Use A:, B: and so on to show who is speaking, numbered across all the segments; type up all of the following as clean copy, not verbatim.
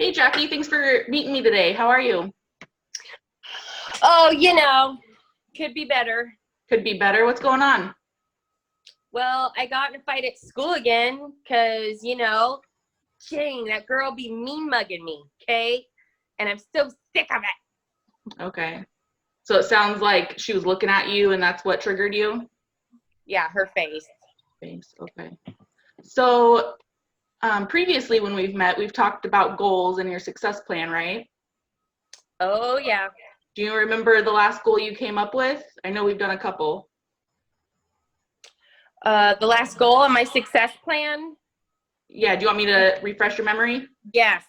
A: Hey Jackie, thanks for meeting me today. How are you?
B: Oh, could be better.
A: Could be better. What's going on?
B: Well, I got in a fight at school again because, Jane, that girl be mean mugging me, okay? And I'm so sick of it.
A: Okay. So it sounds like she was looking at you and that's what triggered you?
B: Yeah, her face.
A: Face. Okay. So previously when we've met, we've talked about goals and your success plan, right?
B: Oh, yeah.
A: Do you remember the last goal you came up with? I know we've done a couple.
B: The last goal on my success plan?
A: Yeah, do you want me to refresh your memory?
B: Yes.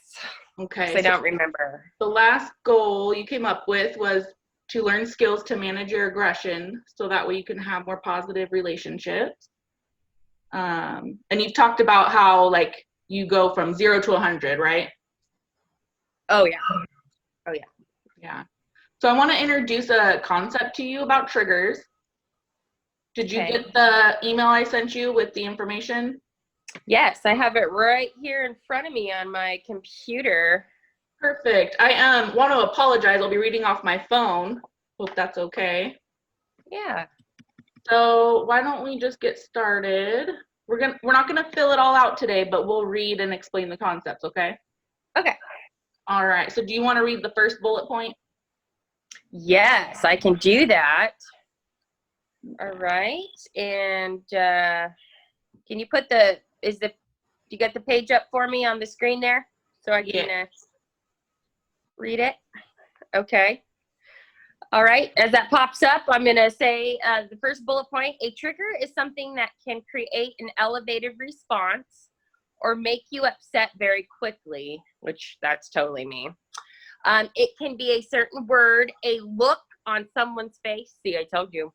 A: Okay.
B: I don't remember.
A: The last goal you came up with was to learn skills to manage your aggression so that way you can have more positive relationships. And you've talked about how like you go from 0 to 100, right?
B: Oh, yeah. Oh, yeah.
A: Yeah. So I want to introduce a concept to you about triggers. Did you get the email I sent you with the information?
B: Yes, I have it right here in front of me on my computer.
A: Perfect. I want to apologize. I'll be reading off my phone. Hope that's okay.
B: Yeah.
A: So why don't we just get started? We're not gonna fill it all out today, but we'll read and explain the concepts, okay?
B: Okay.
A: All right. So do you want to read the first bullet point?
B: Yes, I can do that. All right. And can you put you got the page up for me on the screen there so I can read it? Okay. All right. As that pops up, I'm going to say the first bullet point, a trigger is something that can create an elevated response or make you upset very quickly, which that's totally me. It can be a certain word, a look on someone's face. See, I told you.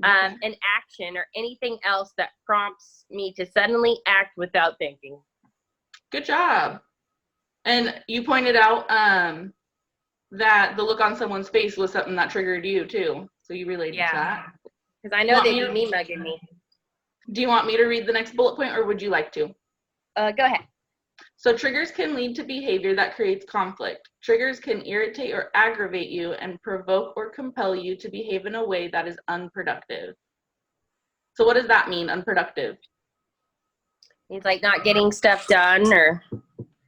B: An action or anything else that prompts me to suddenly act without thinking.
A: Good job. And you pointed out that the look on someone's face was something that triggered you too. So you related to that.
B: Because I know they'd be mean mugging me.
A: Do you want me to read the next bullet point or would you like to?
B: Go ahead.
A: So triggers can lead to behavior that creates conflict. Triggers can irritate or aggravate you and provoke or compel you to behave in a way that is unproductive. So what does that mean, unproductive?
B: It's like not getting stuff done or...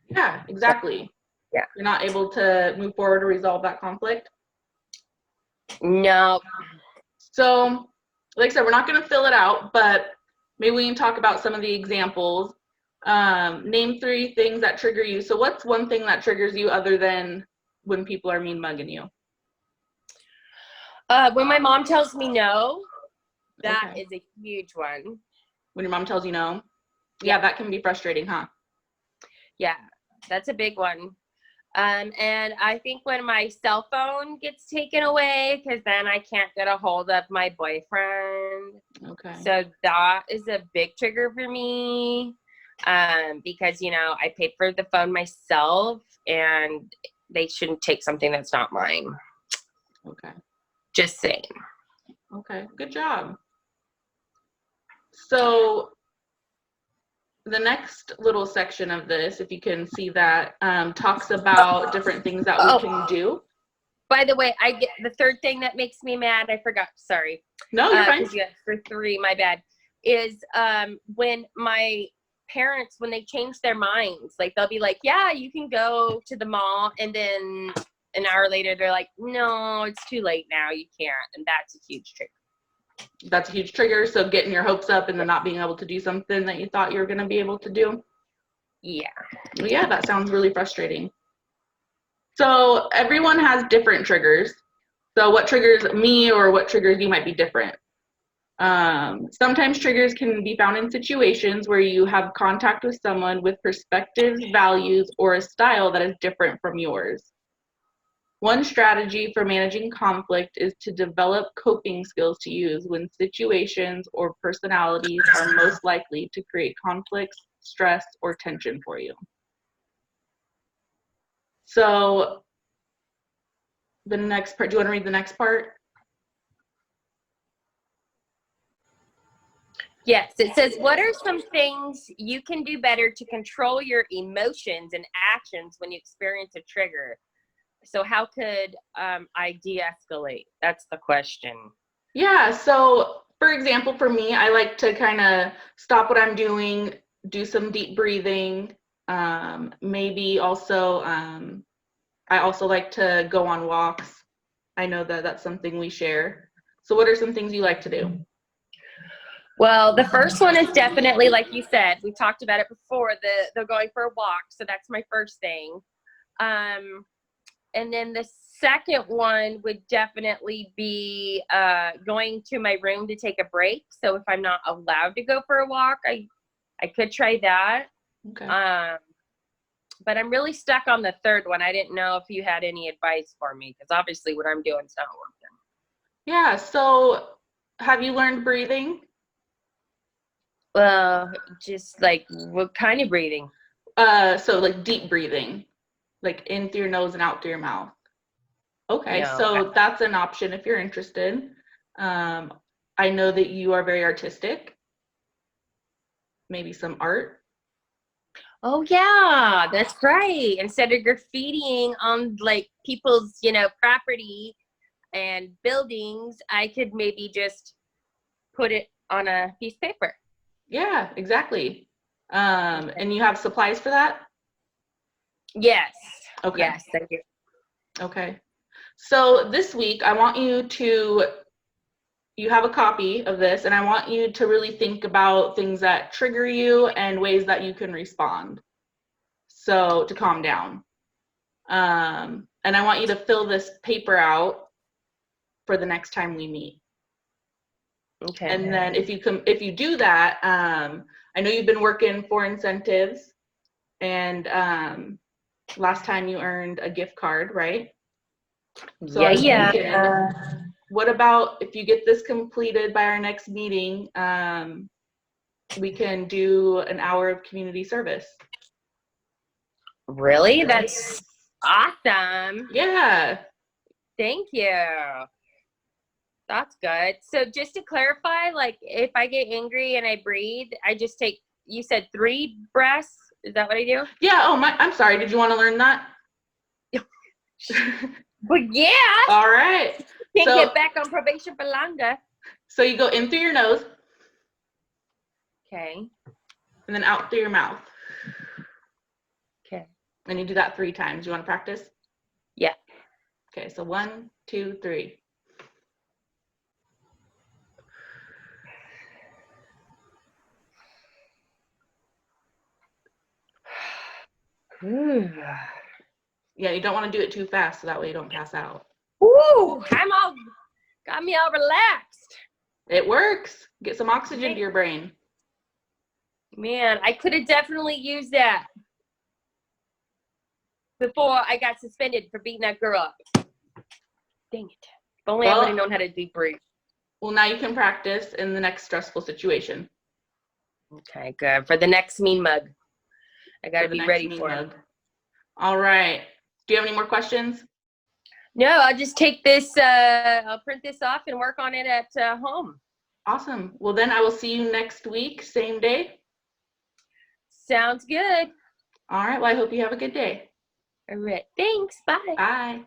A: Yeah, exactly.
B: Yeah.
A: You're not able to move forward to resolve that conflict?
B: No.
A: So, like I said, we're not going to fill it out, but maybe we can talk about some of the examples. Name 3 things that trigger you. So what's one thing that triggers you other than when people are mean mugging you?
B: When my mom tells me no, that is a huge one.
A: When your mom tells you no? Yeah, that can be frustrating, huh?
B: Yeah, that's a big one. And I think when my cell phone gets taken away, because then I can't get a hold of my boyfriend.
A: Okay.
B: So that is a big trigger for me. Because, I paid for the phone myself and they shouldn't take something that's not mine.
A: Okay.
B: Just saying.
A: Okay, good job. So the next little section of this, if you can see that, talks about different things that we can do.
B: By the way, I get the third thing that makes me mad. I forgot. Sorry.
A: No, you're fine.
B: For 3, my bad. Is when my parents, when they change their minds, like they'll be like, yeah, you can go to the mall, and then an hour later they're like, no, it's too late now, you can't. And that's a huge trigger.
A: That's a huge trigger. So getting your hopes up and then not being able to do something that you thought you were going to be able to do.
B: Yeah.
A: Yeah, that sounds really frustrating. So everyone has different triggers. So what triggers me or what triggers you might be different. Sometimes triggers can be found in situations where you have contact with someone with perspectives, values, or a style that is different from yours. One strategy for managing conflict is to develop coping skills to use when situations or personalities are most likely to create conflicts, stress, or tension for you. So the next part, do you want to read the next part?
B: Yes, it says, what are some things you can do better to control your emotions and actions when you experience a trigger? So how could I de-escalate? That's the question.
A: Yeah, so for example, for me, I like to kind of stop what I'm doing, do some deep breathing. Maybe also, I also like to go on walks. I know that that's something we share. So what are some things you like to do?
B: Well, the first one is definitely, like you said, we talked about it before, the going for a walk. So that's my first thing. And then the second one would definitely be going to my room to take a break. So if I'm not allowed to go for a walk, I could try that.
A: Okay.
B: But I'm really stuck on the third one. I didn't know if you had any advice for me, because obviously what I'm doing is not working.
A: Yeah, so have you learned breathing?
B: Well, just like what kind of breathing?
A: So like deep breathing, like in through your nose and out through your mouth. Okay,
B: No.
A: so that's an option if you're interested. I know that you are very artistic, maybe some art.
B: Oh yeah, that's right. Instead of graffitiing on like people's, property and buildings, I could maybe just put it on a piece of paper.
A: Yeah, exactly.
B: Okay.
A: And you have supplies for that?
B: Yes.
A: Okay.
B: Yes, I do.
A: Okay. So this week, I want you have a copy of this, and I want you to really think about things that trigger you and ways that you can respond. So to calm down. And I want you to fill this paper out for the next time we meet.
B: Okay.
A: And then if you do that, I know you've been working for incentives, and last time you earned a gift card, right? So I was thinking, what about if you get this completed by our next meeting, we can do an hour of community service.
B: Really? That's awesome.
A: Yeah.
B: Thank you. That's good. So just to clarify, like if I get angry and I breathe, I just take, you said 3 breaths. Is that what I do?
A: Yeah. Oh, I'm sorry. Did you want to learn that?
B: Well, yeah.
A: All right.
B: Can't get back on probation for longer.
A: So you go in through your nose.
B: Okay.
A: And then out through your mouth.
B: Okay.
A: And you do that 3 times. You want to practice?
B: Yeah.
A: Okay. So 1, 2, 3. Yeah, you don't want to do it too fast, so that way you don't pass out.
B: Ooh, got me all relaxed.
A: It works. Get some oxygen to your brain.
B: Man, I could have definitely used that before I got suspended for beating that girl up. Dang it. If only I would have known how to deep breathe.
A: Well, now you can practice in the next stressful situation.
B: Okay, good. For the next mean mug. I got to be ready for him.
A: All right. Do you have any more questions?
B: No, I'll just take this, I'll print this off and work on it at home.
A: Awesome. Well, then I will see you next week, same day.
B: Sounds good.
A: All right. Well, I hope you have a good day.
B: All right. Thanks. Bye.
A: Bye.